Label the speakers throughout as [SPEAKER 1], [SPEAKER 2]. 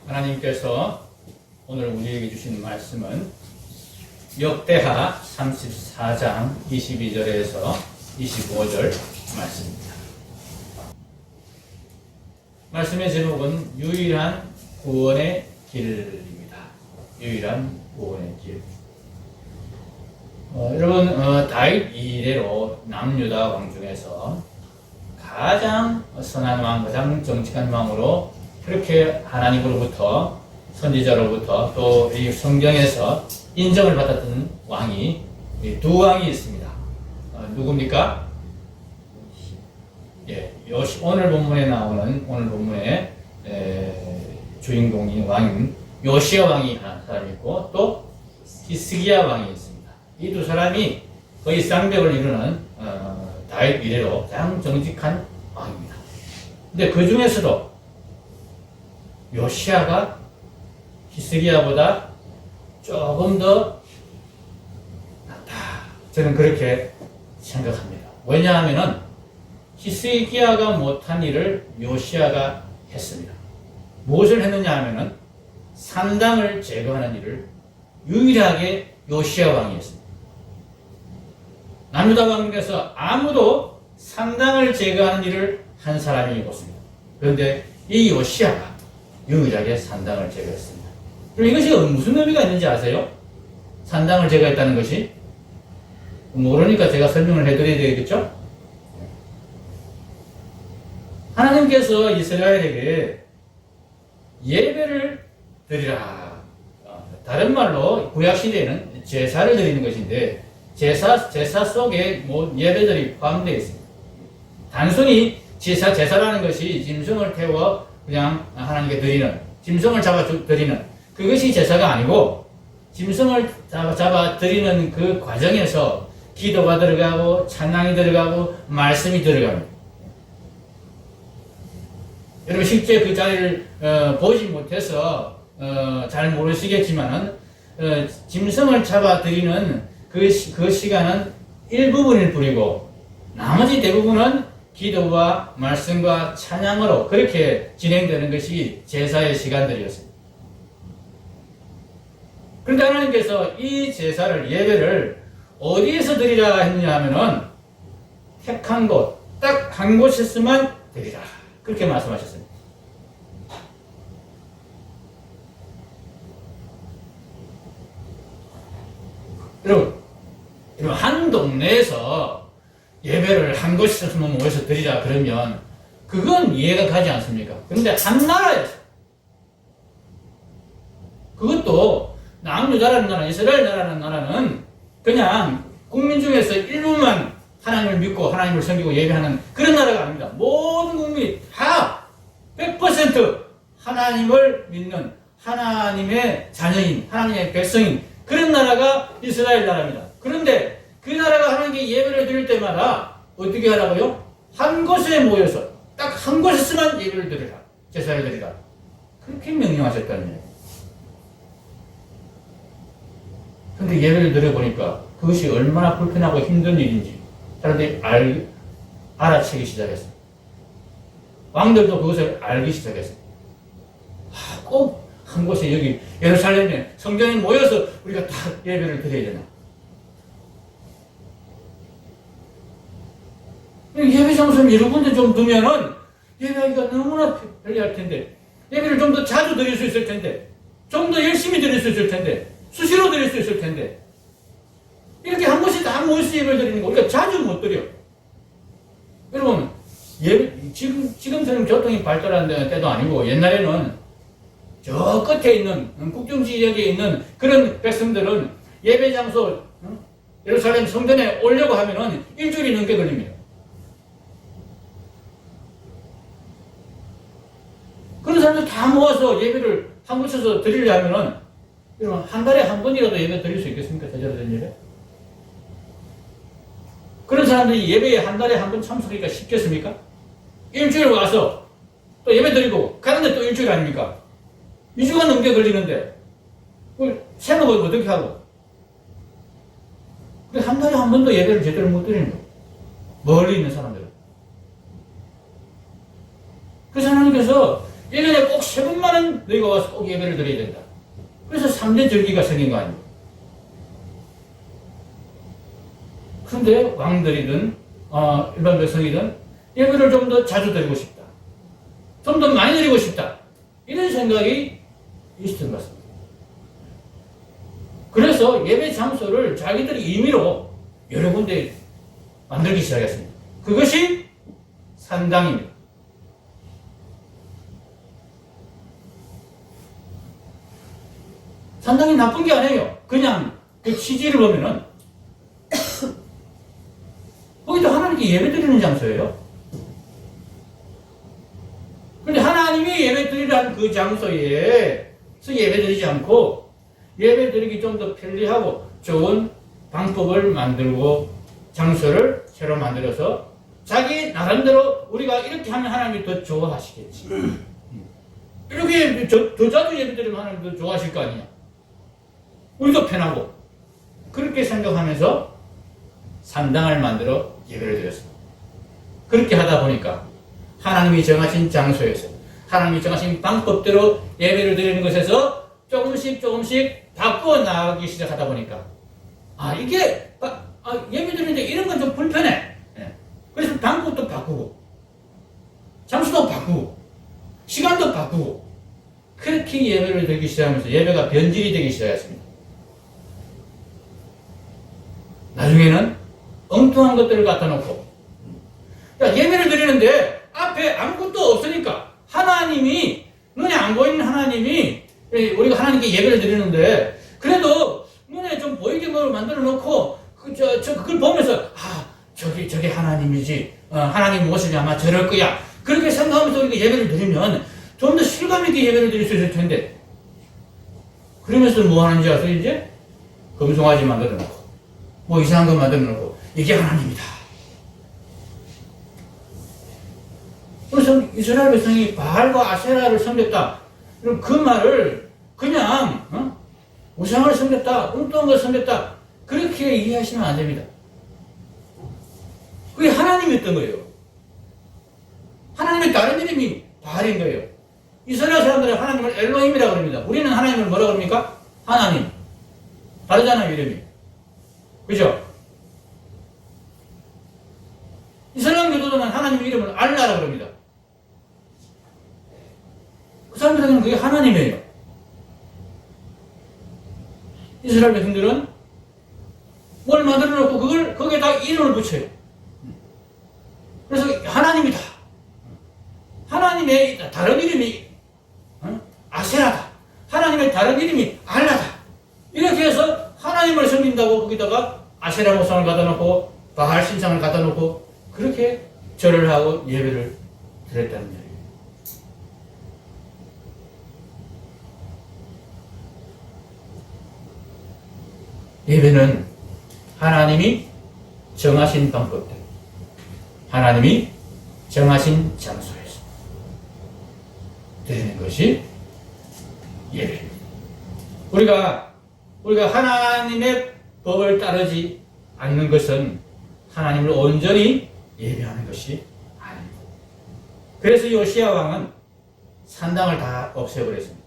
[SPEAKER 1] 하나님께서 오늘 우리에게 주신 말씀은 역대하 34장 22절에서 25절 말씀입니다. 말씀의 제목은 유일한 구원의 길입니다. 유일한 구원의 길. 여러분, 다윗 이래로 남유다 왕 중에서 가장 선한 왕, 가장 정직한 왕으로 그렇게 하나님으로부터, 선지자로부터 또 이 성경에서 인정을 받았던 왕이 두 왕이 있습니다. 누굽니까? 예, 오늘 본문에 나오는 오늘 본문의 주인공인 왕인 요시야 왕이 한 사람이 있고 또 히스기야 왕이 있습니다. 이 두 사람이 거의 쌍벽을 이루는 다윗 이래로 가장 정직한 왕입니다. 근데 그 중에서도 요시야가 히스기야보다 조금 더 낫다. 저는 그렇게 생각합니다. 왜냐하면은 히스기야가 못한 일을 요시야가 했습니다. 무엇을 했느냐 하면은 산당을 제거하는 일을 유일하게 요시야 왕이 했습니다. 남유다 왕 중에서 아무도 산당을 제거하는 일을 한 사람이 없습니다. 그런데 이 요시야가 유일하게 산당을 제거했습니다. 그럼 이것이 무슨 의미가 있는지 아세요? 산당을 제거했다는 것이? 모르니까 제가 설명을 해드려야 되겠죠? 하나님께서 이스라엘에게 예배를 드리라. 다른 말로 구약시대에는 제사를 드리는 것인데 제사 속에 예배들이 포함되어 있습니다. 단순히 제사라는 것이 짐승을 태워 그냥 하나님께 드리는, 짐승을 잡아 드리는 그것이 제사가 아니고 짐승을 잡아 드리는 그 과정에서 기도가 들어가고 찬양이 들어가고 말씀이 들어갑니다. 여러분 실제 그 자리를 보지 못해서 잘 모르시겠지만은 짐승을 잡아 드리는 그 시간은 일부분일 뿐이고 나머지 대부분은 기도와 말씀과 찬양으로 그렇게 진행되는 것이 제사의 시간들이었습니다. 그런데 하나님께서 이 제사를, 예배를 어디에서 드리라 했느냐 하면은 택한 곳, 딱 한 곳에서만 드리라. 그렇게 말씀하셨습니다. 여러분, 한 동네에서 예배를 한 곳에서만 모여서 드리라 그러면 그건 이해가 가지 않습니까? 그런데 한 나라에서, 그것도 남유다라는 나라, 이스라엘 나라는 나라는 그냥 국민 중에서 일부만 하나님을 믿고 하나님을 섬기고 예배하는 그런 나라가 아닙니다. 모든 국민이 다 100% 하나님을 믿는 하나님의 자녀인, 하나님의 백성인 그런 나라가 이스라엘 나라입니다. 그런데 그 나라가 하나님께 예배를 드릴 때마다 어떻게 하라고요? 한 곳에 모여서 딱 한 곳에서만 예배를 드리라, 제사를 드리라, 그렇게 명령하셨다는 거예요. 그런데 예배를 드려보니까 그것이 얼마나 불편하고 힘든 일인지 사람들이 알아채기 시작했어요. 왕들도 그것을 알기 시작했어요. 꼭 한 곳에 여기 예루살렘에 성전에 모여서 우리가 다 예배를 드려야 되나? 예배 장소를 여러 군데 좀 두면은 예배하기가 너무나 편리할 텐데, 예배를 좀 더 자주 드릴 수 있을 텐데, 좀 더 열심히 드릴 수 있을 텐데, 수시로 드릴 수 있을 텐데, 이렇게 한 곳에 다 모여서 예배를 드리는 거 우리가 자주 못 드려. 여러분, 지금처럼 교통이 발달한 때도 아니고 옛날에는 저 끝에 있는 국경 지역에 있는 그런 백성들은 예배 장소 예루살렘 성전에 오려고 하면은 일주일이 넘게 걸립니다. 그런 사람들 다 모아서 예배를 한 곳에서 드리려면은 여러분 한 달에 한 번이라도 예배 드릴 수 있겠습니까? 제대로 된 예배? 그런 사람들이 예배에 한 달에 한 번 참석하기가 쉽겠습니까? 일주일 와서 또 예배 드리고 가는데 또 일주일 아닙니까? 2주간 넘게 걸리는데 그걸 생업을 어떻게 하고? 한 달에 한 번도 예배를 제대로 못 드리는 거예요. 멀리 있는 사람들은. 그래서 하나님께서 1년에 꼭 3번만은 너희가 와서 꼭 예배를 드려야 된다. 그래서 3대 절기가 생긴 거 아닙니까? 그런데 왕들이든 일반 백성이든 예배를 좀 더 자주 드리고 싶다. 좀 더 많이 드리고 싶다. 이런 생각이 있었던 것 같습니다. 그래서 예배 장소를 자기들이 임의로 여러 군데 만들기 시작했습니다. 그것이 산당입니다. 산당이 나쁜 게 아니에요. 그냥 그 취지를 보면은 거기도 하나님께 예배 드리는 장소예요. 그런데 하나님이 예배 드리라는 그 장소에서 예배 드리지 않고 예배 드리기 좀 더 편리하고 좋은 방법을 만들고 장소를 새로 만들어서 자기 나름대로 우리가 이렇게 하면 하나님이 더 좋아하시겠지. 이렇게 더 자주 예배 드리면 하나님이 더 좋아하실 거 아니야. 우리도 편하고. 그렇게 생각하면서 산당을 만들어 예배를 드렸습니다. 그렇게 하다 보니까 하나님이 정하신 장소에서 하나님이 정하신 방법대로 예배를 드리는 것에서 조금씩 바꾸어 나가기 시작하다 보니까 이게 예배 드리는데 이런 건 좀 불편해. 그래서 방법도 바꾸고 장소도 바꾸고 시간도 바꾸고 그렇게 예배를 드리기 시작하면서 예배가 변질이 되기 시작했습니다. 나중에는 엉뚱한 것들을 갖다 놓고 예배를 드리는데 앞에 아무것도 없으니까 하나님이 눈에 안 보이는 하나님이 우리가 하나님께 예배를 드리는데 그래도 눈에 좀 보이게 뭘 만들어 놓고 그걸 보면서 저게 하나님이지 하나님 모습이 아마 저럴 거야 그렇게 생각하면서 우리가 예배를 드리면 좀 더 실감 있게 예배를 드릴 수 있을 텐데 그러면서 뭐 하는지 아세요? 이제 금송아지 만들어 놓고 뭐 이상한 거 만들어 놓고 이게 하나님이다. 그래서 이스라엘 백성이 바알과 아세라를 섬겼다. 그럼 그 말을 그냥 우상을 섬겼다, 엉뚱한 걸 섬겼다 그렇게 이해하시면 안 됩니다. 그게 하나님이었던 거예요. 하나님의 다른 이름이 바알인 거예요. 이스라엘 사람들은 하나님을 엘로힘이라고 합니다. 우리는 하나님을 뭐라고 합니까? 하나님. 다르잖아요, 이름이. 그죠? 이슬람 교도들은 하나님의 이름을 알라라고 합니다. 그 사람들에게는 그게 하나님이에요. 이스라엘 백성들은 뭘 만들어 놓고 거기에다 이름을 붙여요. 그래서 하나님이다. 하나님의 다른 이름이 아세라다. 하나님의 다른 이름이 알라다. 이렇게 해서 하나님을 섬긴다고 거기다가 아세라 모상을 갖다 놓고 바알 신상을 갖다 놓고 그렇게 절을 하고 예배를 드렸다는 말이에요. 예배는 하나님이 정하신 방법대로 하나님이 정하신 장소에서 드리는 것이 예배입니다. 우리가 하나님의 법을 따르지 않는 것은 하나님을 온전히 예배하는 것이 아닙니다. 그래서 요시야 왕은 산당을 다 없애버렸습니다.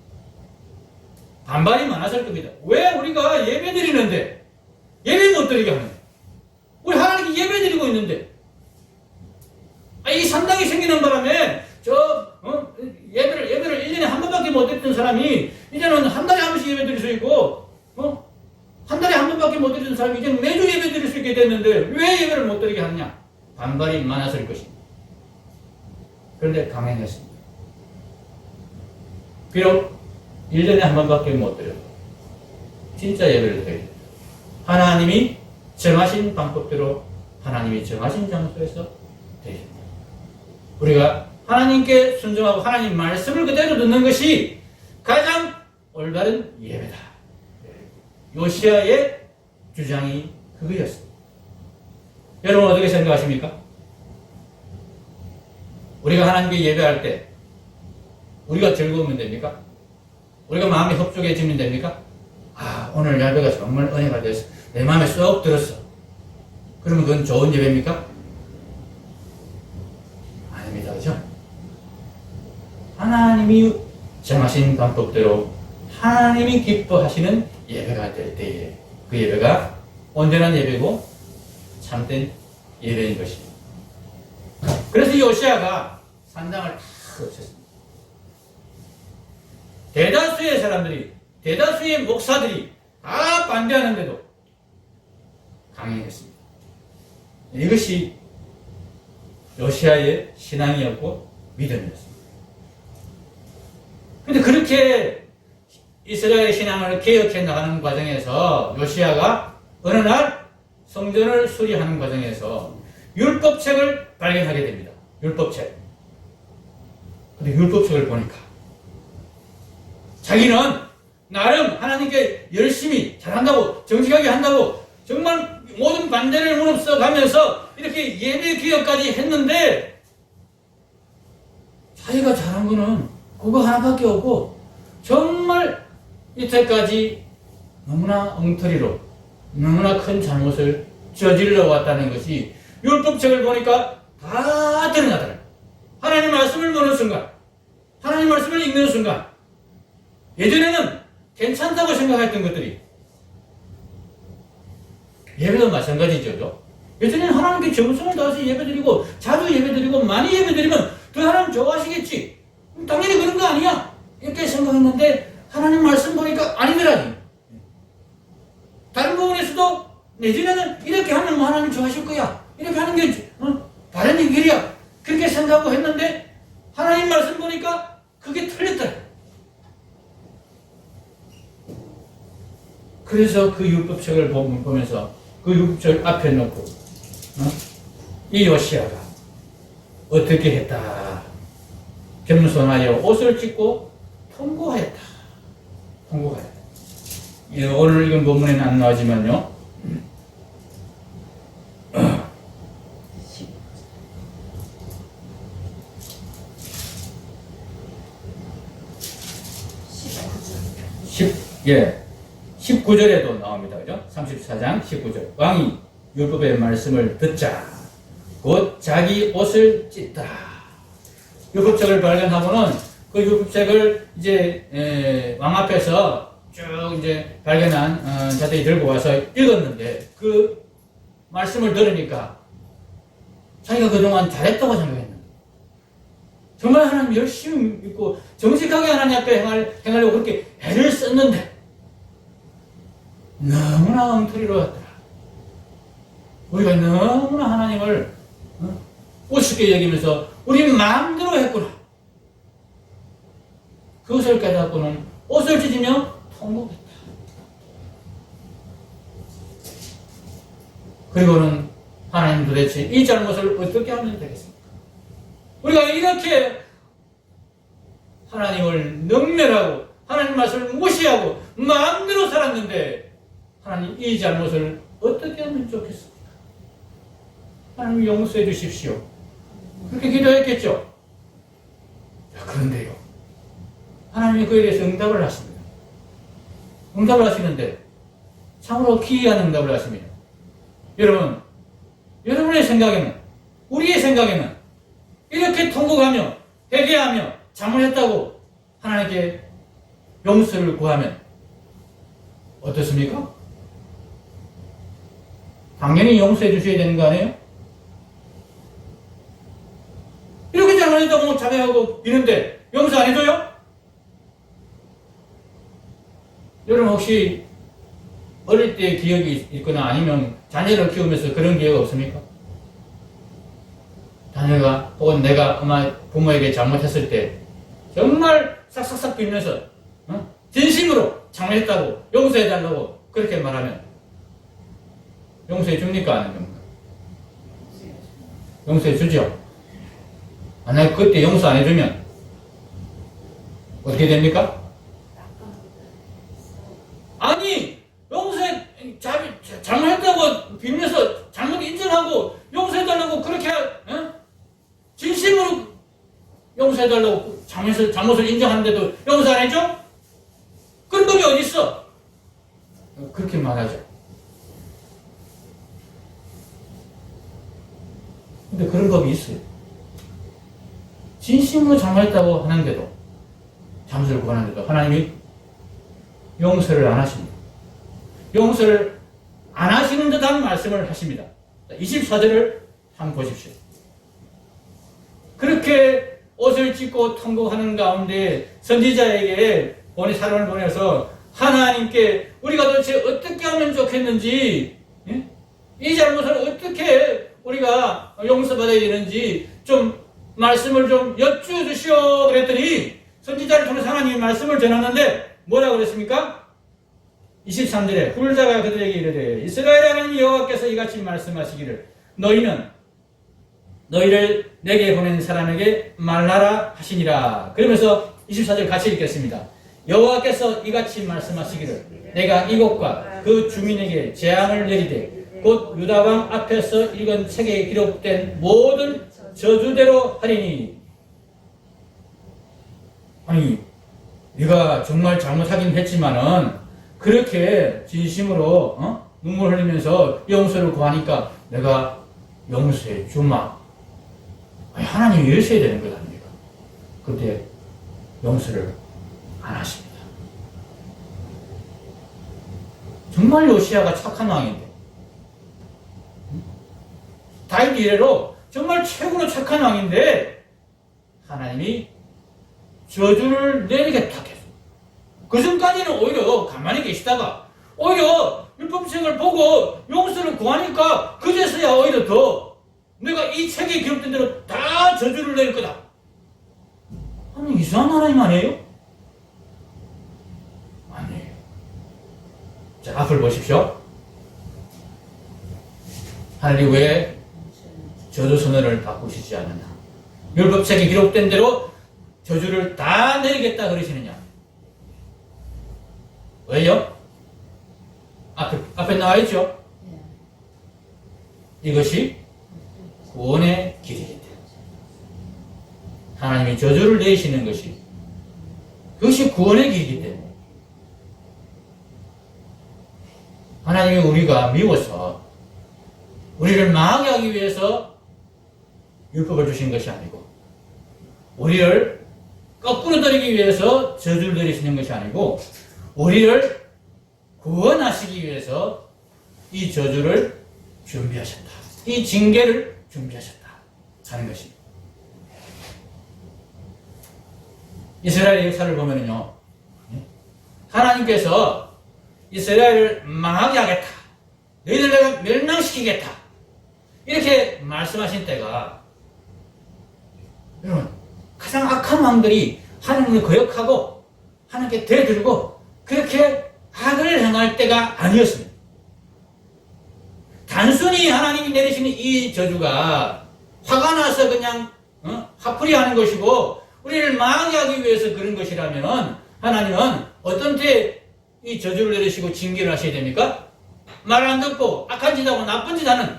[SPEAKER 1] 반발이 많았을 겁니다. 왜 우리가 예배 드리는데 예배 못 드리게 하느냐? 우리 하나님께 예배 드리고 있는데 이 산당이 생기는 바람에 예배를 1년에 한 번밖에 못 드렸던 사람이 이제는 한 달에 한 번씩 예배 드릴 수 있고 한 달에 한 번밖에 못 드리는 사람이 이제 매주 예배 드릴 수 있게 됐는데 왜 예배를 못 드리게 하느냐? 반발이 많았을 것입니다. 그런데 강행했습니다. 비록 1년에 한 번밖에 못 드려도 진짜 예배를 드려야 됩니다. 하나님이 정하신 방법대로 하나님이 정하신 장소에서 드려야 됩니다. 우리가 하나님께 순종하고 하나님 말씀을 그대로 듣는 것이 가장 올바른 예배다. 요시야의 주장이 그거였습니다. 여러분 어떻게 생각하십니까? 우리가 하나님께 예배할 때 우리가 즐거우면 됩니까? 우리가 마음이 흡족해지면 됩니까? 오늘 예배가 정말 은혜가 됐어. 내 마음에 쏙 들었어. 그러면 그건 좋은 예배입니까? 아닙니다. 그죠? 하나님이 정하신 방법대로 하나님이 기뻐하시는 예배가 될 때에 그 예배가 온전한 예배고 참된 예배인 것입니다. 그래서 요시아가 산당을 다 없앴습니다. 대다수의 사람들이, 대다수의 목사들이 다 반대하는데도 강행했습니다. 이것이 요시아의 신앙이었고 믿음이었습니다. 그런데 그렇게 이스라엘 신앙을 개혁해 나가는 과정에서 요시아가 어느 날 성전을 수리하는 과정에서 율법책을 발견하게 됩니다. 율법책. 근데 율법책을 보니까 자기는 나름 하나님께 열심히 잘한다고, 정직하게 한다고 정말 모든 반대를 무릅써 가면서 이렇게 예배 개혁까지 했는데 자기가 잘한 거는 그거 하나밖에 없고 정말 이때까지 너무나 엉터리로 너무나 큰 잘못을 저질러 왔다는 것이 율법책을 보니까 다 드러나더라고요. 하나님 말씀을 보는 순간, 하나님 말씀을 읽는 순간 예전에는 괜찮다고 생각했던 것들이 예배도 마찬가지죠. 예전에는 하나님께 정성을 다해서 예배드리고 자주 예배드리고 많이 예배드리면 더 하나님 좋아하시겠지. 당연히 그런 거 아니야. 이렇게 생각했는데 하나님 말씀 보니까 아니더라니. 다른 부분에서도 예전에는 이렇게 하면 하나님 좋아하실 거야. 이렇게 하는 게 바른 길이야. 그렇게 생각하고 했는데 하나님 말씀 보니까 그게 틀렸더라. 그래서 그 율법책을 보면서 그 율법책 앞에 놓고 이 요시아가 어떻게 했다. 겸손하여 옷을 찢고 통고하였다. 통고하였다. 오늘 읽은 본문에는 안 나오지만요. 19절에도 나옵니다. 그죠? 34장 19절. 왕이 율법의 말씀을 듣자 곧 자기 옷을 찢더라. 율법책을 발견하고는 그 율법책을 이제 왕 앞에서 쭉 이제 발견한 자들이 들고 와서 읽었는데 그 말씀을 들으니까 자기가 그동안 잘했다고 생각했는데 정말 하나님 열심히 믿고 정직하게 하나님 앞에 행하려고 그렇게 애를 썼는데 너무나 엉터리로 왔더라. 우리가 너무나 하나님을 우습게 여기면서 우리 마음대로 했구나. 그것을 깨닫고는 옷을 찢으며 통곡했다. 그리고는 하나님 도대체 이 잘못을 어떻게 하면 되겠습니까? 우리가 이렇게 하나님을 능멸하고 하나님 말씀을 무시하고 마음대로 살았는데 하나님 이 잘못을 어떻게 하면 좋겠습니까? 하나님 용서해 주십시오. 그렇게 기도했겠죠. 그런데요. 하나님이 그에 대해서 응답을 하십니다. 응답을 하시는데 참으로 기이한 응답을 하십니다. 여러분의 생각에는, 우리의 생각에는 이렇게 통곡하며 회개하며 잘못했다고 하나님께 용서를 구하면 어떻습니까? 당연히 용서해 주셔야 되는 거 아니에요? 이렇게 잘못했다고 자백하고 비는데 용서 안 해줘요? 여러분 혹시 어릴 때 기억이 있거나 아니면 자녀를 키우면서 그런 기억 없습니까? 자녀가 혹은 내가 부모에게 잘못했을 때 정말 싹싹싹 빌면서 진심으로 잘못했다고 용서해달라고 그렇게 말하면 용서해 줍니까? 안 해줍니까? 용서해 주죠? 만약 그때 용서 안 해주면 어떻게 됩니까? 아니 용서해 잘못했다고 빌면서 잘못 인정하고 용서해달라고 그렇게 진심으로 용서해달라고 잘못을 인정하는데도 용서 안 해줘? 그런 법이 어디 있어? 그렇게 말하죠. 근데 그런 법이 있어요. 진심으로 잘못했다고 하는데도 잠수를 구하는데도 하나님이 용서를 안 하십니다. 용서를 안 하시는 듯한 말씀을 하십니다. 24절을 한번 보십시오. 그렇게 옷을 찢고 통곡하는 가운데 선지자에게 사람을 보내서 하나님께 우리가 도대체 어떻게 하면 좋겠는지, 이 잘못을 어떻게 우리가 용서받아야 되는지 좀 말씀을 좀 여쭈주시오 그랬더니 선지자를 통해서 하나님이 말씀을 전하는데 뭐라고 그랬습니까? 23절에 훌자가 그들에게 이르되 이스라엘 하나님 여호와께서 이같이 말씀하시기를 너희는 너희를 내게 보낸 사람에게 말하라 하시니라. 그러면서 24절 같이 읽겠습니다. 여호와께서 이같이 말씀하시기를 내가 이곳과 그 주민에게 재앙을 내리되 곧 유다왕 앞에서 읽은 책에 기록된 모든 저주대로 하리니. 아니, 네가 정말 잘못하긴 했지만은 그렇게 진심으로 눈물 흘리면서 용서를 구하니까 내가 용서해 주마. 아니, 하나님이 이러셔야 되는 것 아닙니까? 그때 용서를 안 하십니다. 정말 요시야가 착한 왕인데, 다윗 이래로 정말 최고로 착한 왕인데 하나님이 저주를 내리겠다 해서 그 전까지는 오히려 가만히 계시다가 오히려 율법책을 보고 용서를 구하니까 그제서야 오히려 더 내가 이 책에 기록된 대로 다 저주를 내릴 거다. 아니, 이상한 하나님 아니에요? 아니에요. 자, 앞을 보십시오. 하나님 왜 저주 선언을 바꾸시지 않느냐? 율법책에 기록된 대로 저주를 다 내리겠다 그러시느냐? 왜요? 앞에 나와 있죠? 이것이 구원의 길이기 때문에. 하나님이 저주를 내리시는 것이 그것이 구원의 길이기 때문에. 하나님이 우리가 미워서 우리를 망하게 하기 위해서 율법을 주신 것이 아니고 우리를 거꾸로 들이기 위해서 저주를 내리시는 것이 아니고 우리를 구원하시기 위해서 이 저주를 준비하셨다. 이 징계를 준비하셨다 하는 것입니다. 이스라엘의 역사를 보면요, 하나님께서 이스라엘을 망하게 하겠다, 너희들 내가 멸망시키겠다 이렇게 말씀하신 때가, 여러분, 가장 악한 왕들이 하나님을 거역하고 하나님께 대들고 그렇게 악을 행할 때가 아니었습니다. 단순히 하나님이 내리시는 이 저주가 화가 나서 그냥 화풀이 하는 것이고 우리를 망하게 하기 위해서 그런 것이라면 하나님은 어떤 때 이 저주를 내리시고 징계를 하셔야 됩니까? 말 안 듣고 악한 짓 하고 나쁜 짓 하는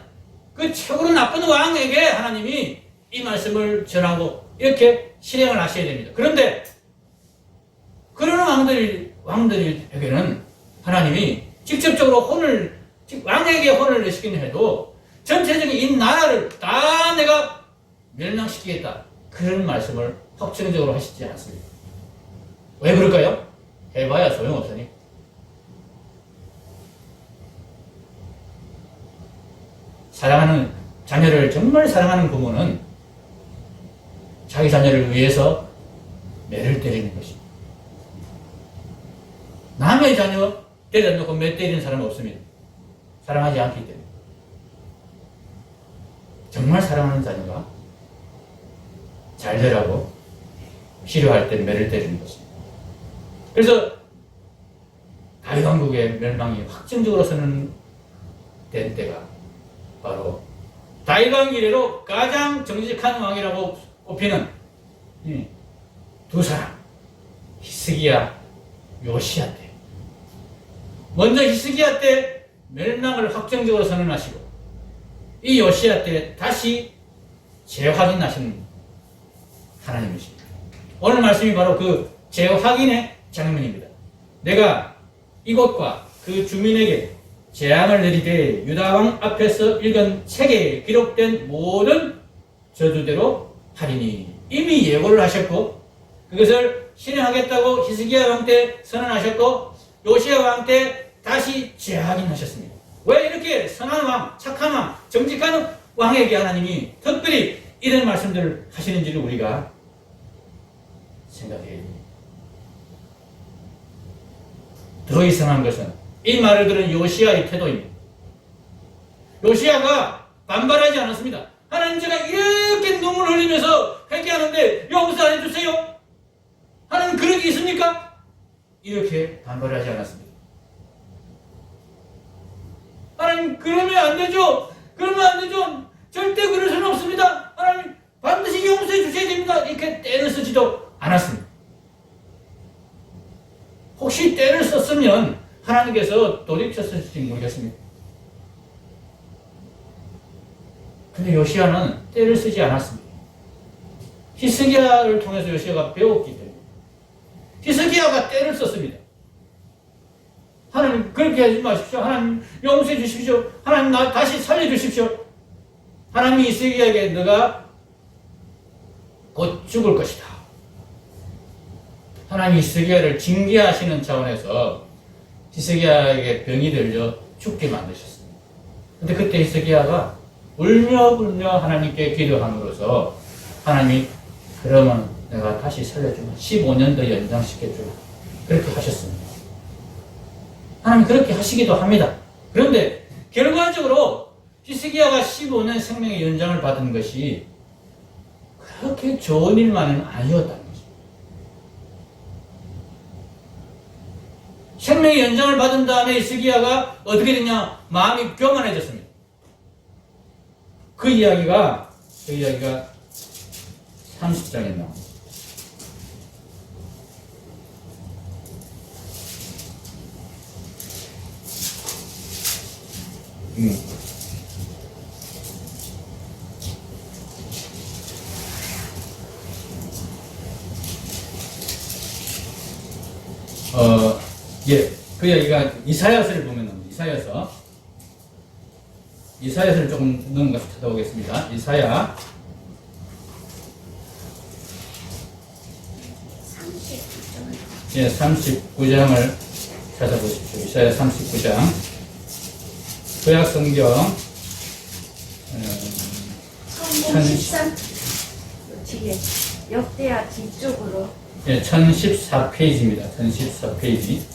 [SPEAKER 1] 그 최고로 나쁜 왕에게 하나님이 이 말씀을 전하고 이렇게 실행을 하셔야 됩니다. 그런데 그런 왕들에게는 하나님이 직접적으로 왕에게 혼을 내시긴 해도 전체적인 이 나라를 다 내가 멸망시키겠다, 그런 말씀을 확정적으로 하시지 않습니다. 왜 그럴까요? 해봐야 소용없으니. 사랑하는 자녀를 정말 사랑하는 부모는 자기 자녀를 위해서 매를 때리는 것입니다. 남의 자녀 때려놓고 매 때리는 사람은 없습니다. 사랑하지 않기 때문에. 정말 사랑하는 자녀가 잘 되라고 필요할 때 매를 때리는 것입니다. 그래서 다윗 왕국의 멸망이 확정적으로 선언된 때가 바로 다윗 왕 이래로 가장 정직한 왕이라고 꼽히는 두 사람, 히스기야, 요시야 때. 먼저 히스기야 때 멸망을 확정적으로 선언하시고 이 요시야 때 다시 재확인하시는 하나님이십니다. 오늘 말씀이 바로 그 재확인의 장면입니다. 내가 이곳과 그 주민에게 재앙을 내리되 유다왕 앞에서 읽은 책에 기록된 모든 저주대로 하리니. 이미 예고를 하셨고 그것을 실행하겠다고 히스기야 왕 때 선언하셨고 요시야 왕 때 다시 재확인하셨습니다. 왜 이렇게 선한 왕, 착한 왕, 정직한 왕에게 하나님이 특별히 이런 말씀들을 하시는지를 우리가 생각해야 됩니다. 더 이상한 것은 이 말을 들은 요시야의 태도입니다. 요시야가 반발하지 않았습니다. 하나님, 제가 이렇게 눈물 흘리면서 회개하는데 용서 안 해주세요? 하나님 그런 게 있습니까? 이렇게 반발하지 않았습니다. 하나님 그러면 안 되죠. 그러면 안 되죠. 절대 그럴 수는 없습니다. 하나님 반드시 용서해 주셔야 됩니다. 이렇게 떼를 쓰지도 않았습니다. 혹시 떼를 썼으면 하나님께서 돌이켰을지 모르겠습니다. 근데 요시야는 떼를 쓰지 않았습니다. 히스기야를 통해서 요시야가 배웠기 때문에 히스기야가 떼를 썼습니다. 하나님 그렇게 하지 마십시오. 하나님 용서해 주십시오. 하나님 나 다시 살려주십시오. 하나님이 히스기야에게 너가 곧 죽을 것이다. 하나님이 히스기야를 징계하시는 차원에서 히스기야에게 병이 들려 죽게 만드셨습니다. 근데 그때 히스기야가 울며불며 하나님께 기도함으로써 하나님이 그러면 내가 다시 살려주마. 15년 더 연장시켜주라. 그렇게 하셨습니다. 하나님 그렇게 하시기도 합니다. 그런데 결과적으로 히스기야가 15년 생명의 연장을 받은 것이 그렇게 좋은 일만은 아니었다는 거죠. 생명의 연장을 받은 다음에 히스기야가 어떻게 됐냐? 마음이 교만해졌습니다. 그 이야기가 30장에 나옵니다. 그 이야기가 이사야서를 보면 나옵니다. 이사야서를 조금 넣은 것을 찾아보겠습니다. 이사야 39장을 찾아보십시오. 이사야 39장. 구약 성경
[SPEAKER 2] 13 뒤에 역대하 뒤쪽으로
[SPEAKER 1] 1014페이지입니다. 1014페이지.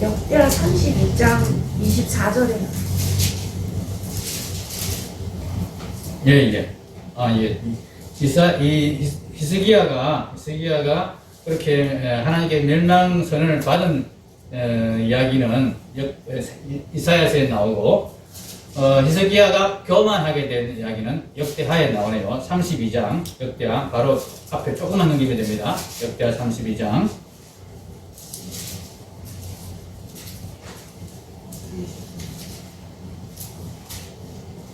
[SPEAKER 2] 역대하 32장 24절에
[SPEAKER 1] 히스기야가 그렇게 하나님께 멸망선언을 받은 이야기는 이사야서에 나오고 히스기야가 교만하게 된 이야기는 역대하에 나오네요. 32장 역대하 바로 앞에 조금만 넘기면 됩니다. 역대하 32장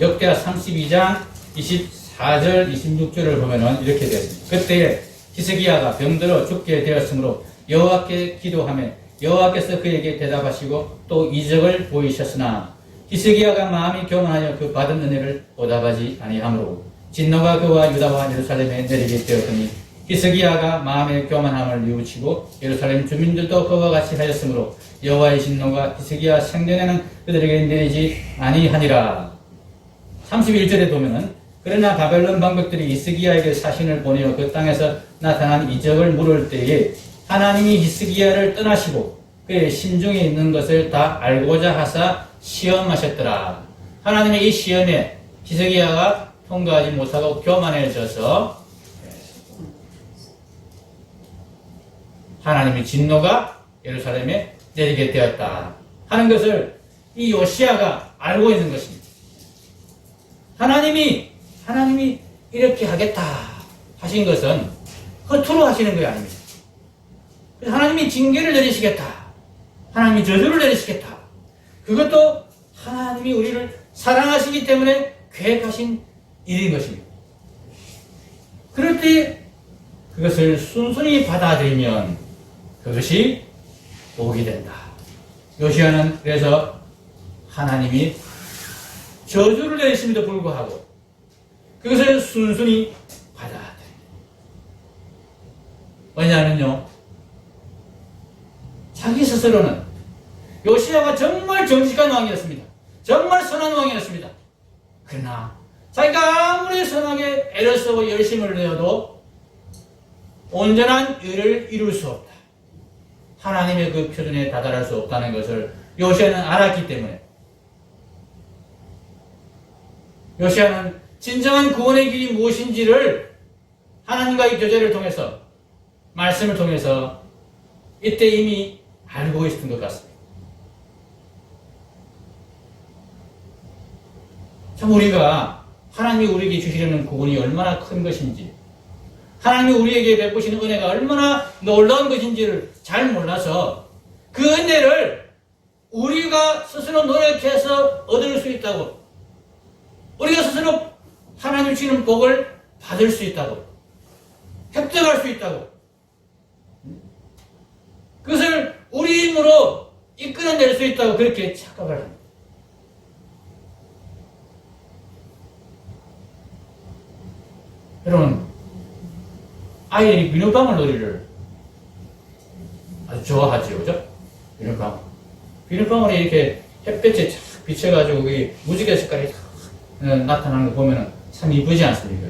[SPEAKER 1] 역대하 32장 24절 26절을 보면은 이렇게 되었습니다. 그때 히스기야가 병들어 죽게 되었으므로 여호와께 기도하며 여호와께서 그에게 대답하시고 또 이적을 보이셨으나 히스기야가 마음이 교만하여 그 받은 은혜를 보답하지 아니하므로 진노가 그와 유다와 예루살렘에 내리게 되었더니 히스기야가 마음의 교만함을 뉘우치고 예루살렘 주민들도 그와 같이 하였으므로 여호와의 진노가 히스기야 생전에는 그들에게 내리지 아니하니라. 31절에 보면은 그러나 바벨론 방백들이 히스기야에게 사신을 보내어 그 땅에서 나타난 이적을 물을 때에 하나님이 히스기야를 떠나시고 그의 심중에 있는 것을 다 알고자 하사 시험하셨더라. 하나님의 이 시험에 히스기야가 통과하지 못하고 교만해져서 하나님의 진노가 예루살렘에 내리게 되었다 하는 것을 이 요시야가 알고 있는 것입니다. 하나님이 이렇게 하겠다 하신 것은 허투루 하시는 것이 아닙니다. 하나님이 징계를 내리시겠다. 하나님이 저주를 내리시겠다. 그것도 하나님이 우리를 사랑하시기 때문에 계획하신 일인 것입니다. 그럴 때 그것을 순순히 받아들이면 그것이 복이 된다. 요시야는 그래서 하나님이 저주를 내리심에도 불구하고 그것을 순순히 받아들입니다. 왜냐하면요, 자기 스스로는 요시야가 정말 정직한 왕이었습니다. 정말 선한 왕이었습니다. 그러나 자기가 아무리 선하게 애를 쓰고 열심을 내어도 온전한 의를 이룰 수 없다. 하나님의 그 표준에 다다를 수 없다는 것을 요시야는 알았기 때문에 요시야는 진정한 구원의 길이 무엇인지를 하나님과의 교제를 통해서 말씀을 통해서 이때 이미 알고 있었던 것 같습니다. 참 우리가 하나님이 우리에게 주시려는 구원이 얼마나 큰 것인지, 하나님이 우리에게 베푸시는 은혜가 얼마나 놀라운 것인지를 잘 몰라서 그 은혜를 우리가 스스로 노력해서 얻을 수 있다고, 우리가 스스로 하나님 주시는 복을 받을 수 있다고, 획득할 수 있다고, 그것을 우리 힘으로 이끌어낼 수 있다고 그렇게 착각을 합니다. 여러분, 아이들이 비눗방울 놀이를 아주 좋아하지요, 그죠? 비눗방울. 비눗방울이 이렇게 햇볕에 착 비쳐가지고 무지개 색깔이 나타나는 거 보면 참 이쁘지 않습니까?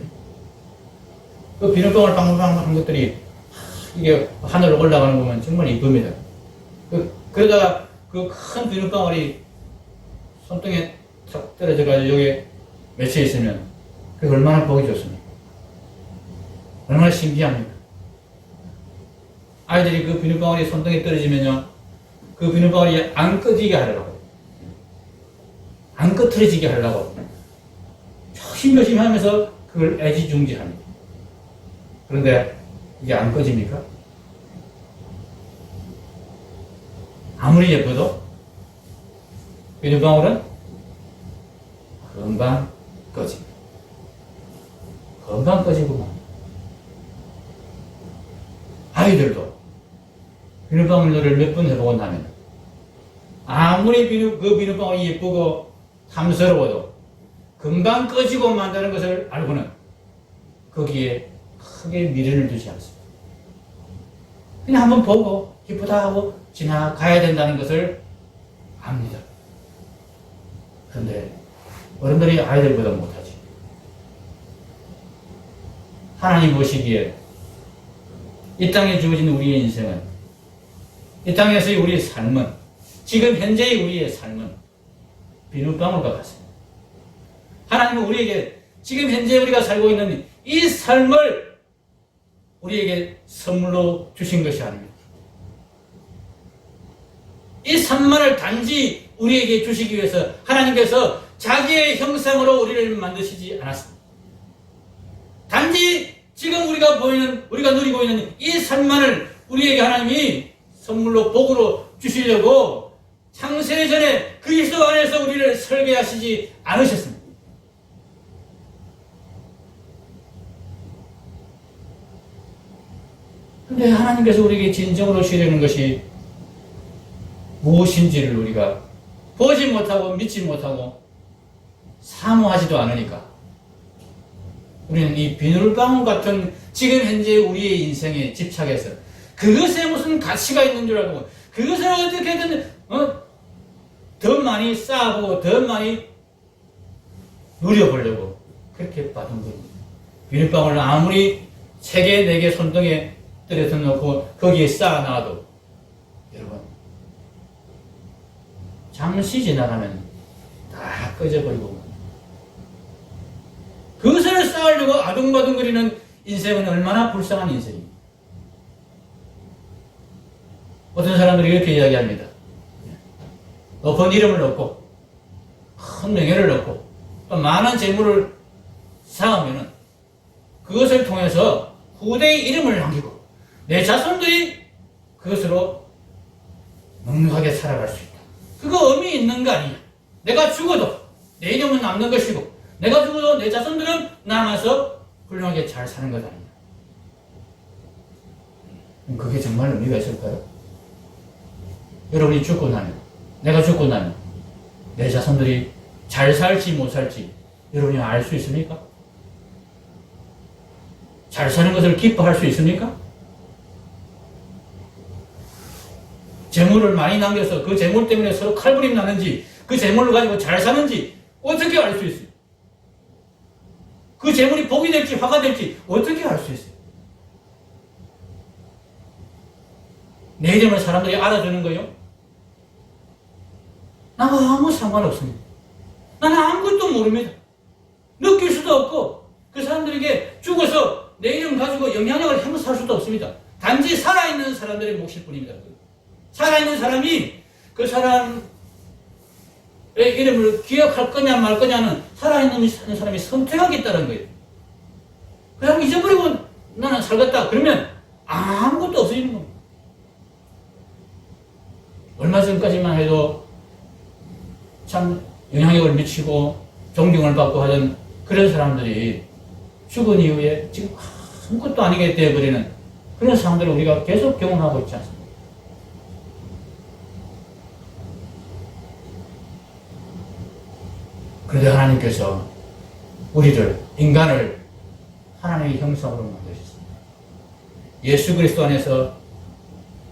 [SPEAKER 1] 그 비눗방울 방울방울 한 것들이 이게 하늘로 올라가는 거 보면 정말 이쁩니다. 그러다가 그 큰 비눗방울이 손등에 탁 떨어져가지고 여기에 맺혀 있으면 그게 얼마나 보기 좋습니까? 얼마나 신기합니까? 아이들이 그 비눗방울이 손등에 떨어지면요, 그 비눗방울이 안 꺼지게 하려고, 안 꺼트려지게 하려고 조심조심 하면서 그걸 애지중지합니다. 그런데 이게 안 꺼집니까? 아무리 예뻐도 비눗방울은 금방 꺼집니다. 금방 꺼지고 아이들도 비눗방울 놀이를 몇 번 해보고 나면 아무리 그 비눗방울이 예쁘고 탐스러워도 금방 꺼지고 만다는 것을 알고는 거기에 크게 미련을 두지 않습니다. 그냥 한번 보고 기쁘다 하고 지나가야 된다는 것을 압니다. 그런데 어른들이 아이들보다 못하지. 하나님 보시기에 이 땅에 주어진 우리의 인생은, 이 땅에서의 우리의 삶은, 지금 현재의 우리의 삶은 비눗방울과 같습니다. 하나님은 우리에게 지금 현재 우리가 살고 있는 이 삶을 우리에게 선물로 주신 것이 아닙니다. 이 삶만을 단지 우리에게 주시기 위해서 하나님께서 자기의 형상으로 우리를 만드시지 않았습니다. 단지 지금 우리가 누리고 있는 이 삶만을 우리에게 하나님이 선물로 복으로 주시려고 창세 전에 그리스도 안에서 우리를 설계하시지 않으셨습니다. 그런데 하나님께서 우리에게 진정으로 주시려는 것이 무엇인지를 우리가 보지 못하고 믿지 못하고 사모하지도 않으니까 우리는 이 비눗방울 같은 지금 현재 우리의 인생에 집착해서 그것에 무슨 가치가 있는 줄 알고 그것을 어떻게든 더 많이 쌓아보고 더 많이 누려보려고 그렇게 받은 겁니다. 비눗방울을 아무리 3개, 4개 손등에 떨어져 놓고 거기에 쌓아놔도 여러분 잠시 지나가면 다 꺼져버리고 그것을 쌓으려고 아둥바둥거리는 인생은 얼마나 불쌍한 인생입니다. 어떤 사람들이 이렇게 이야기합니다. 높은 이름을 얻고 큰 명예를 얻고 또 많은 재물을 쌓으면 그것을 통해서 후대의 이름을 남기고 내 자손들이 그것으로 넉넉하게 살아갈 수 있다. 그거 의미 있는 거 아니냐. 내가 죽어도 내 이름은 남는 것이고 내가 죽어도 내 자손들은 남아서 훌륭하게 잘 사는 것 아니냐. 그게 정말 의미가 있을까요? 여러분이 죽고 나면, 내가 죽고 나면 내 자손들이 잘 살지 못 살지 여러분이 알 수 있습니까? 잘 사는 것을 기뻐할 수 있습니까? 재물을 많이 남겨서 그 재물 때문에 서로 칼부림 나는지, 그 재물을 가지고 잘 사는지 어떻게 알 수 있어요? 그 재물이 복이 될지 화가 될지 어떻게 알 수 있어요? 내 이름을 사람들이 알아주는 거요? 나와 아무 상관없습니다. 나는 아무것도 모릅니다. 느낄 수도 없고 그 사람들에게 죽어서 내 이름 가지고 영향력을 행사할 수도 없습니다. 단지 살아있는 사람들의 몫일 뿐입니다. 살아있는 사람이 그 사람의 이름을 기억할 거냐 말 거냐는 살아있는 사람이 선택하겠다는 거예요. 그 사람 잊어버리고 나는 살겠다 그러면 아무것도 없어지는 겁니다. 얼마 전까지만 해도 참 영향력을 미치고 존경을 받고 하던 그런 사람들이 죽은 이후에 지금 아무것도 아니게 되어버리는 그런 상황들을 우리가 계속 경험하고 있지 않습니까? 그런데 하나님께서 우리를, 인간을 하나님의 형상으로 만드셨습니다. 예수 그리스도 안에서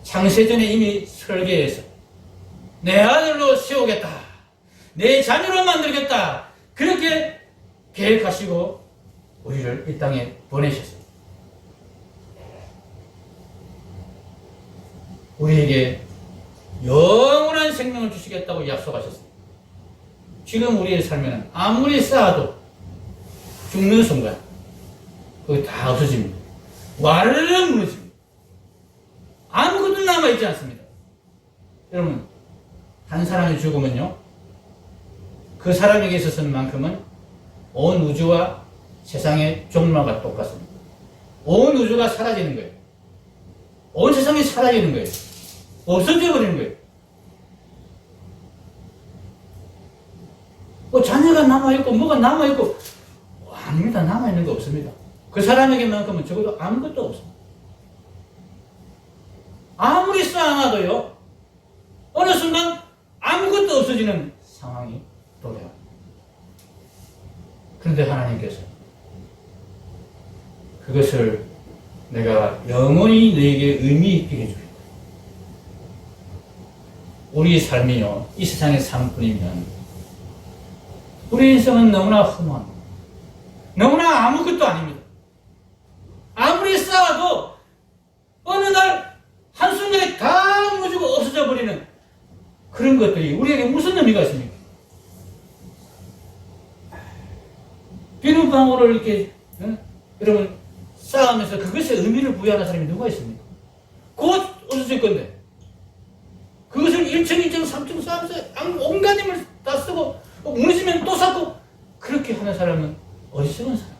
[SPEAKER 1] 창세전에 이미 설계해서 내 아들로 세우겠다, 내 자녀로 만들겠다, 그렇게 계획하시고 우리를 이 땅에 보내셨습니다. 우리에게 영원한 생명을 주시겠다고 약속하셨습니다. 지금 우리의 삶에는 아무리 쌓아도 죽는 순간 그게 다 없어집니다. 와르르 무너집니다. 아무것도 남아있지 않습니다. 여러분, 한 사람이 죽으면요, 그 사람에게 있어서만큼은 온 우주와 세상의 종말과 똑같습니다. 온 우주가 사라지는 거예요. 온 세상이 사라지는 거예요. 없어져 버리는 거예요. 뭐 자녀가 남아있고 뭐가 남아있고 아닙니다. 남아있는 거 없습니다. 그 사람에게만큼은 적어도 아무것도 없습니다. 아무리 쌓아놔도요, 어느 순간 아무것도 없어지는 상황이 도래합니다. 그런데 하나님께서 그것을 내가 영원히 너에게 의미 있게 해주겠다. 우리 삶이요, 이 세상의 삶뿐이면 우리 인생은 너무나 험합니다. 너무나 아무것도 아닙니다. 아무리 쌓아도 어느 날 한순간에 다 무너지고 없어져 버리는 그런 것들이 우리에게 무슨 의미가 있습니까? 비눗방울을 이렇게 여러분 쌓으면서 그것에 의미를 부여하는 사람이 누가 있습니까? 곧 없어질 건데 그것을 1층, 2층, 3층 쌓으면서 온갖 힘을 다 쓰고 무너지면 또 쌓고 그렇게 하는 사람은 어리석은 사람.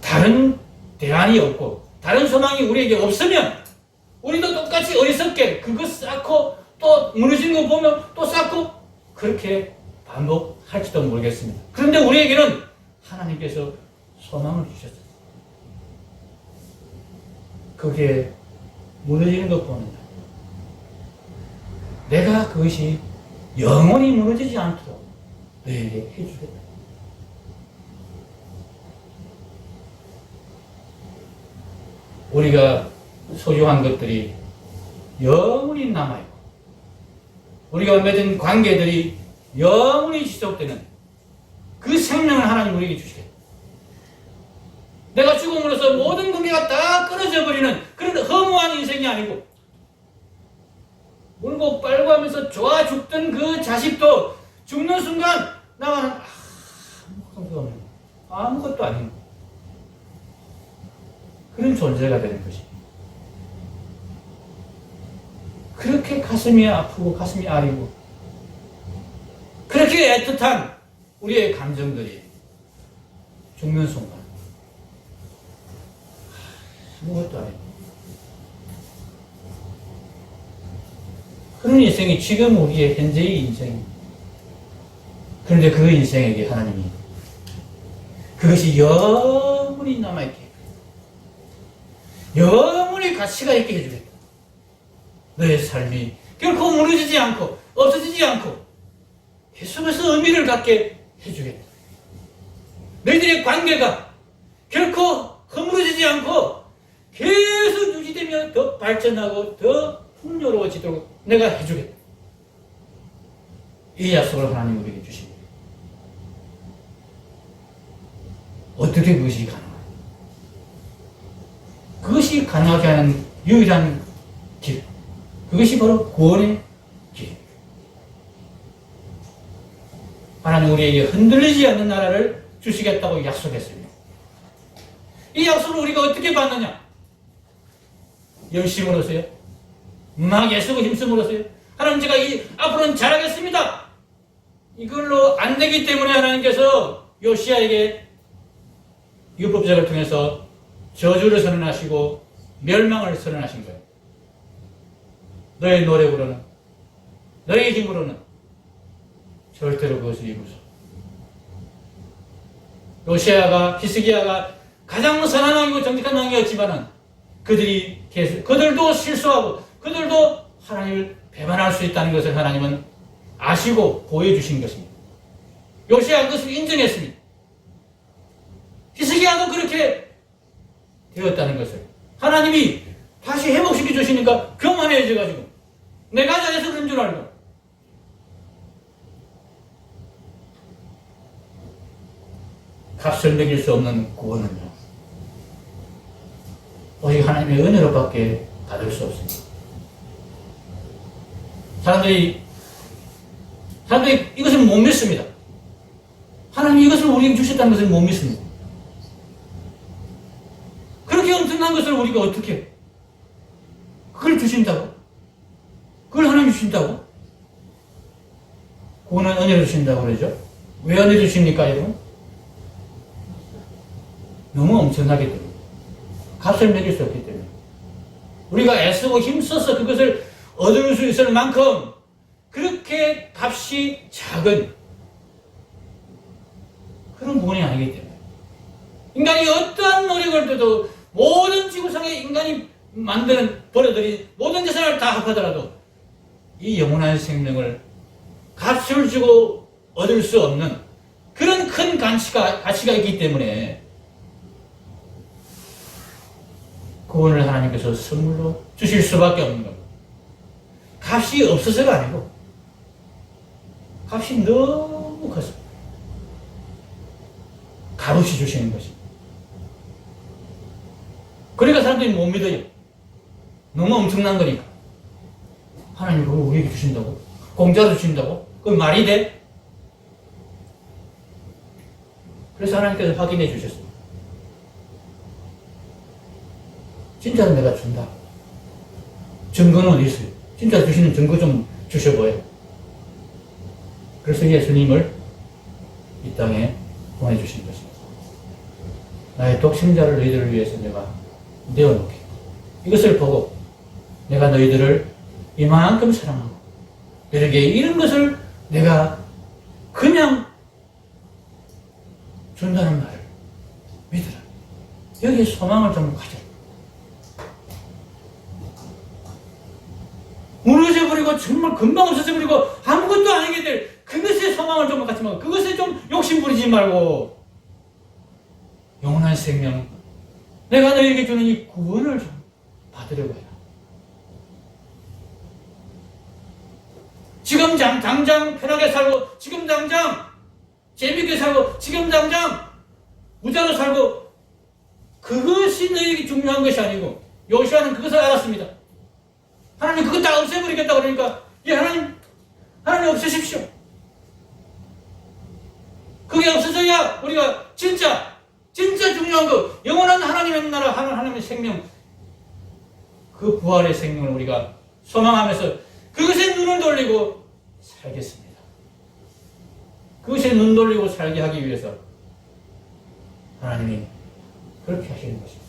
[SPEAKER 1] 다른 대안이 없고 다른 소망이 우리에게 없으면 우리도 똑같이 어리석게 그거 쌓고 또 무너지는 거 보면 또 쌓고 그렇게 반복할지도 모르겠습니다. 그런데 우리에게는 하나님께서 소망을 주셨어요. 그게 무너지는 것 보는 날 내가 그것이 영원히 무너지지 않도록 너에게 해주겠다. 우리가 소유한 것들이 영원히 남아있고 우리가 맺은 관계들이 영원히 지속되는 그 생명을 하나님 우리에게 주시겠다. 내가 죽음으로써 모든 관계가 다 끊어져 버리는 그런 허무한 인생이 아니고 울고 빨고 하면서 좋아 죽던 그 자식도 죽는 순간 나와는 아무것도 없는 아무것도 아닌 그런 존재가 되는 것입니다. 그렇게 가슴이 아프고 가슴이 아리고 그렇게 애틋한 우리의 감정들이 죽는 순간 아무것도 아니고 그런 인생이 지금 우리의 현재의 인생입니다. 그런데 그 인생에게 하나님이 그것이 영원히 남아있게, 영원히 가치가 있게 해주겠다. 너의 삶이 결코 무너지지 않고 없어지지 않고 계속해서 의미를 갖게 해주겠다. 너희들의 관계가 결코 허물어지지 않고 계속 유지되며 더 발전하고 더 풍요로워지도록 내가 해주겠다. 이 약속을 하나님 우리에게 주십니다. 어떻게 그것이 가능할까? 그것이 가능하게 하는 유일한 길, 그것이 바로 구원의 길입니다. 하나님 우리에게 흔들리지 않는 나라를 주시겠다고 약속했습니다. 이 약속을 우리가 어떻게 받느냐? 열심으로서요? 막 애쓰고 힘쓰므로서요? 하나님 제가 앞으로는 잘하겠습니다. 이걸로 안 되기 때문에 하나님께서 요시야에게 율법적을 통해서 저주를 선언하시고 멸망을 선언하신 거예요. 너의 노력으로는, 너의 힘으로는 절대로 그것을 이루소. 요시야가, 히스기야가 가장 선한 왕이고 정직한 왕이었지만은 그들도 실수하고 그들도 하나님을 배반할 수 있다는 것을 하나님은 아시고 보여주신 것입니다. 요시야가 그것을 인정했습니다. 히스기야도 그렇게 되었다는 것을 하나님이 다시 회복시켜 주시니까 교만해져가지고 내가 잘해서 그런 줄 알고 값을 매길 수 없는 구원은요, 오직 하나님의 은혜로밖에 받을 수 없습니다. 사람들이 이것을 못 믿습니다. 하나님이 이것을 우리에게 주셨다는 것을 못 믿습니다. 그렇게 엄청난 것을 우리가 어떻게 그걸 주신다고? 그걸 하나님이 주신다고? 구원은 은혜로 주신다고 그러죠? 왜 은혜 주십니까, 여러분? 너무 엄청나기 때문에. 값을 매길 수 없기 때문에. 우리가 애쓰고 힘써서 그것을 얻을 수 있을 만큼 그렇게 값이 작은 그런 부분이 아니기 때문에. 인간이 어떠한 노력을 해도 모든 지구상의 인간이 만드는 벌어들인 모든 재산을 다 합하더라도 이 영원한 생명을 값을 주고 얻을 수 없는 그런 큰 가치가 있기 때문에 구원을 하나님께서 선물로 주실 수밖에 없는 겁니다. 값이 없어서가 아니고 값이 너무 커서 값없이 주시는 것입니다. 그러니까 사람들이 못 믿어요. 너무 엄청난 거니까. 하나님 그걸 우리에게 주신다고? 공짜로 주신다고? 그건 말이 돼? 그래서 하나님께서 확인해 주셨습니다. 진짜로 내가 준다. 증거는 어디 있어요? 진짜 주시는 증거 좀 주셔봐요. 그래서 예수님을 이 땅에 보내주신 것입니다. 나의 독생자를 너희들을 위해서 내가 내어놓게. 이것을 보고 내가 너희들을 이만큼 사랑하고 너에게 이런 것을 내가 그냥 준다는 말을 믿으라. 여기에 소망을 좀 가져. 무너져버리고 정말 금방 없어져버리고 아무것도 아니게 될 그것에 소망을 좀 갖지 말고 그것에 좀 욕심 부리지 말고 영원한 생명 내가 너에게 주는 이 구원을 좀 받으려고 해라. 지금 당장 편하게 살고 지금 당장 재밌게 살고 지금 당장 부자로 살고 그것이 너에게 중요한 것이 아니고 요시아는 그것을 알았습니다. 하나님 그거 다 없애버리겠다 그러니까 하나님 없애십시오. 그게 없어져야 우리가 진짜 중요한 거 영원한 하나님의 나라 하나님의 생명 그 부활의 생명을 우리가 소망하면서 그것에 눈을 돌리고 살겠습니다. 그것에 눈 돌리고 살게 하기 위해서 하나님이 그렇게 하시는 것입니다.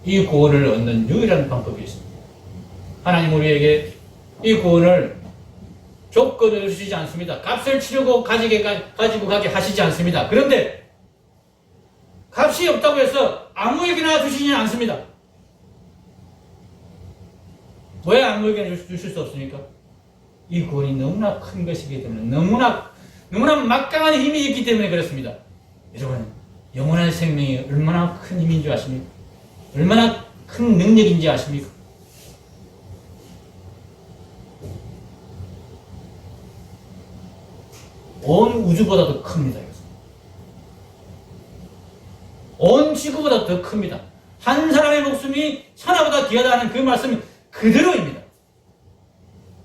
[SPEAKER 1] 이 구원을 얻는 유일한 방법이 있습니다. 하나님 우리에게 이 구원을 조건을 주시지 않습니다. 값을 치르고 가지고 가게 하시지 않습니다. 그런데 값이 없다고 해서 아무에게나 주시지 않습니다. 왜 아무에게나 주실 수 없습니까? 이 구원이 너무나 큰 것이기 때문에, 너무나 막강한 힘이 있기 때문에 그렇습니다. 여러분, 영원한 생명이 얼마나 큰 힘인 줄 아십니까? 얼마나 큰 능력인지 아십니까? 온 우주보다도 큽니다. 온 지구보다 더 큽니다. 한 사람의 목숨이 천하보다 귀하다는 그 말씀이 그대로입니다.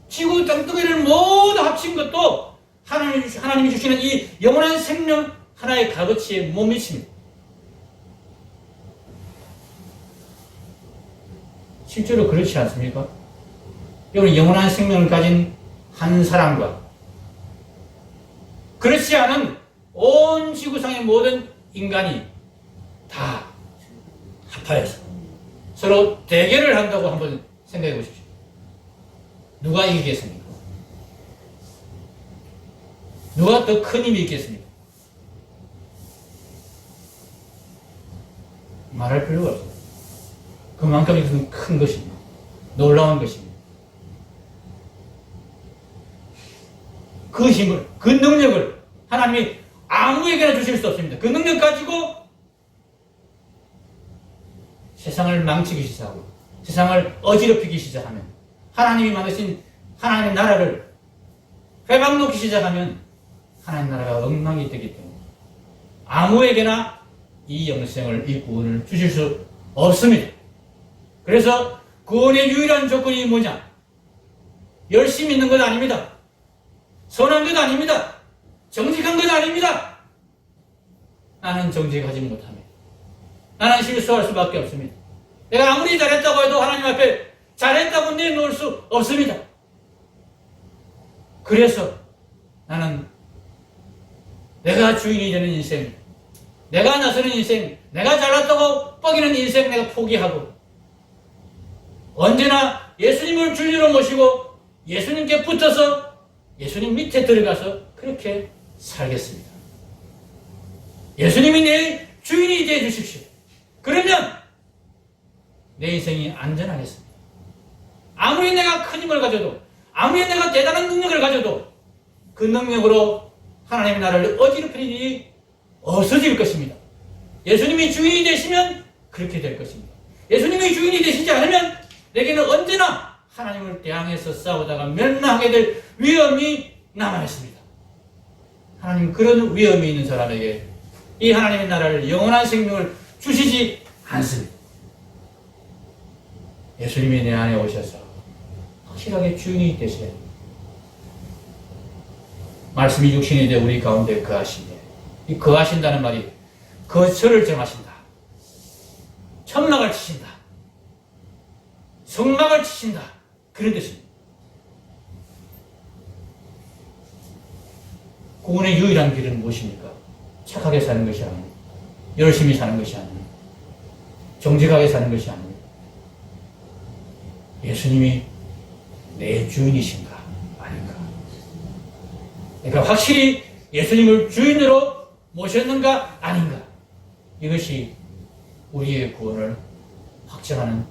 [SPEAKER 1] 지구 땅덩이를 모두 합친 것도 하나님이 주시는 이 영원한 생명 하나의 값어치에 못 미칩니다. 실제로 그렇지 않습니까? 여러분, 영원한 생명을 가진 한 사람과 그렇지 않은 온 지구상의 모든 인간이 다 합하여서 서로 대결을 한다고 한번 생각해 보십시오. 누가 이기겠습니까? 누가 더 큰 힘이 있겠습니까? 말할 필요가 없습니다. 그만큼 이것은 큰 것입니다. 놀라운 것입니다. 그 힘을, 그 능력을 하나님이 아무에게나 주실 수 없습니다. 그 능력 가지고 세상을 망치기 시작하고 세상을 어지럽히기 시작하면, 하나님이 만드신 하나님의 나라를 회방놓기 시작하면 하나님 나라가 엉망이 되기 때문에 아무에게나 이 영생을, 이 구원을 주실 수 없습니다. 그래서 구원의 유일한 조건이 뭐냐? 열심히 있는 것 아닙니다. 선한 것 아닙니다. 정직한 것 아닙니다. 나는 정직하지 못합니다. 나는 실수할 수밖에 없습니다. 내가 아무리 잘했다고 해도 하나님 앞에 잘했다고 내놓을 수 없습니다. 그래서 나는 내가 주인이 되는 인생, 내가 나서는 인생, 내가 잘났다고 뻐기는 인생 내가 포기하고 언제나 예수님을 주인으로 모시고 예수님께 붙어서 예수님 밑에 들어가서 그렇게 살겠습니다. 예수님이 내 주인이 되어 주십시오. 그러면 내 인생이 안전하겠습니다. 아무리 내가 큰 힘을 가져도, 아무리 내가 대단한 능력을 가져도 그 능력으로 하나님의 나라를 어지럽힐 일이 없어질 것입니다. 예수님이 주인이 되시면 그렇게 될 것입니다. 예수님이 주인이 되시지 않으면 내게는 언제나 하나님을 대항해서 싸우다가 멸망하게 될 위험이 남아있습니다. 하나님, 그런 위험이 있는 사람에게 이 하나님의 나라를, 영원한 생명을 주시지 않습니다. 예수님이 내 안에 오셔서 확실하게 주인이 되셔야 됩니다. 말씀이 육신이 되어 우리 가운데 거하시네. 이 거하신다는 말이 거처를 정하신다, 천막을 치신다, 성막을 치신다, 그런 뜻입니다. 구원의 유일한 길은 무엇입니까? 착하게 사는 것이 아닙니다. 열심히 사는 것이 아닙니다. 정직하게 사는 것이 아닙니다. 예수님이 내 주인이신가 아닌가. 그러니까 확실히 예수님을 주인으로 모셨는가 아닌가. 이것이 우리의 구원을 확정하는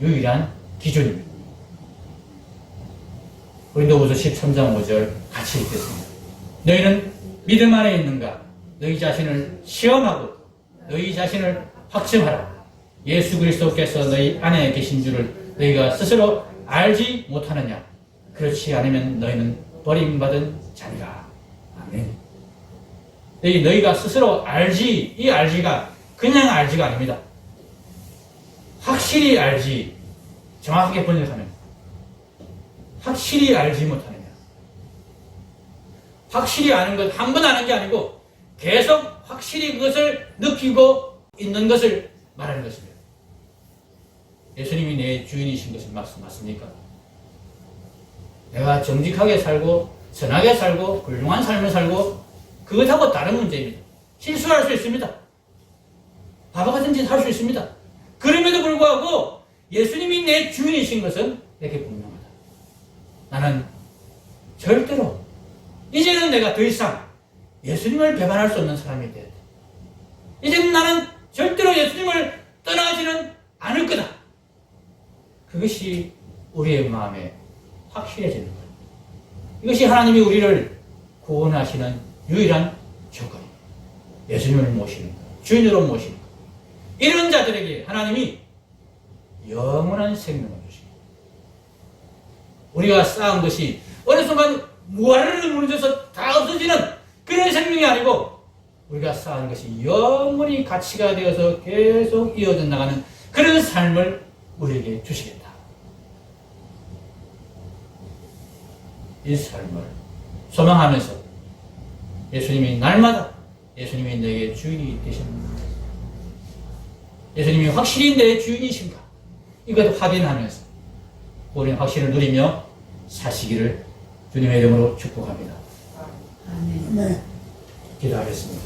[SPEAKER 1] 유일한 기준입니다. 고린도후서 13장 5절 같이 읽겠습니다. 너희는 믿음 안에 있는가? 너희 자신을 시험하고 너희 자신을 확증하라. 예수 그리스도께서 너희 안에 계신 줄을 너희가 스스로 알지 못하느냐? 그렇지 않으면 너희는 버림받은 자니라. 아멘. 너희가 스스로 알지, 이 알지가 그냥 알지가 아닙니다. 확실히 알지, 정확하게 번역하면 확실히 알지 못하느냐. 확실히 아는 것, 한 번 아는 게 아니고 계속 확실히 그것을 느끼고 있는 것을 말하는 것입니다. 예수님이 내 주인이신 것은 맞습니까? 내가 정직하게 살고 선하게 살고 훌륭한 삶을 살고 그것하고 다른 문제입니다. 실수할 수 있습니다. 바보 같은 짓 할 수 있습니다. 그럼에도 불구하고 예수님이 내 주인이신 것은 내게 분명하다. 나는 절대로 이제는 내가 더 이상 예수님을 배반할 수 없는 사람이 되었다. 이제는 나는 절대로 예수님을 떠나지는 않을 거다. 그것이 우리의 마음에 확실해지는 것. 이것이 하나님이 우리를 구원하시는 유일한 조건입니다. 예수님을 모시는 것, 주인으로 모시는 것. 이런 자들에게 하나님이 영원한 생명을 주십니다. 우리가 쌓은 것이 어느 순간 무한으로 무너져서 다 없어지는 그런 생명이 아니고 우리가 쌓은 것이 영원히 가치가 되어서 계속 이어져 나가는 그런 삶을 우리에게 주시겠다. 이 삶을 소망하면서 예수님이 날마다 예수님이 내게 주인이 되십니다. 예수님이 확실히 내 주인이신가? 이것을 확인하면서 우리는 확신을 누리며 사시기를 주님의 이름으로 축복합니다.
[SPEAKER 2] 아멘.
[SPEAKER 3] 네.
[SPEAKER 1] 기도하겠습니다.